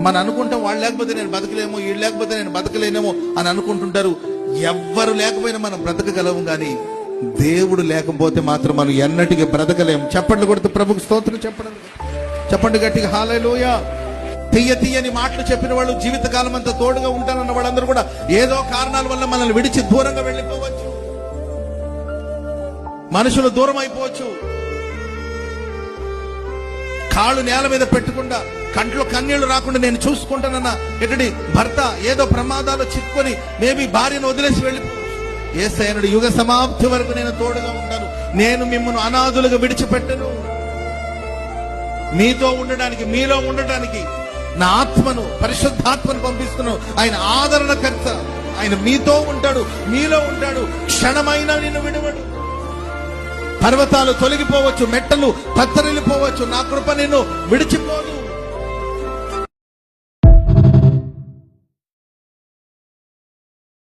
మనం అనుకుంటాం వాళ్ళు లేకపోతే నేను బతకలేమో, వీళ్ళు లేకపోతే నేను బతకలేనేమో అని అనుకుంటుంటారు. ఎవ్వరు లేకపోయినా మనం బ్రతకగలము, కానీ దేవుడు లేకపోతే మాత్రం మనం ఎన్నటికీ బ్రతకలేము. చెప్పండి కొడుతూ ప్రభుకు స్తోత్రం చెప్పండి గట్టిగా హల్లెలూయా. తీయని మాటలు చెప్పిన వాళ్ళు జీవితకాలం అంతా తోడుగా ఉంటానన్న వాళ్ళందరూ కూడా ఏదో కారణాల వల్ల మనల్ని విడిచి దూరంగా వెళ్ళిపోవచ్చు. మనుషులు దూరం అయిపోవచ్చు. కాళ్ళు నేల మీద పెట్టకుండా, కంట్లో కన్నీళ్లు రాకుండా నేను చూసుకుంటానన్న ఎటుడి భర్త ఏదో ప్రమాదాలు చిక్కుకొని మేబీ భార్యను వదిలేసి వెళ్ళిపోవచ్చు. యేసయ్యనుడు యుగ సమాప్తి వరకు నేను తోడుగా ఉంటాను, నేను మిమ్మల్ని అనాథులుగా విడిచిపెట్టను. మీతో ఉండడానికి, మీలో ఉండడానికి నా ఆత్మను, పరిశుద్ధాత్మను పంపిస్తున్నాను. ఆయన ఆదరణకర్త, ఆయన మీతో ఉంటాడు, మీలో ఉంటాడు. క్షణమైనా నిన్ను విడవడు. పర్వతాలు తొలగిపోవచ్చు, మెట్టలు తత్తరిల్లిపోవచ్చు, నా కృప నిన్ను విడిచిపోదు.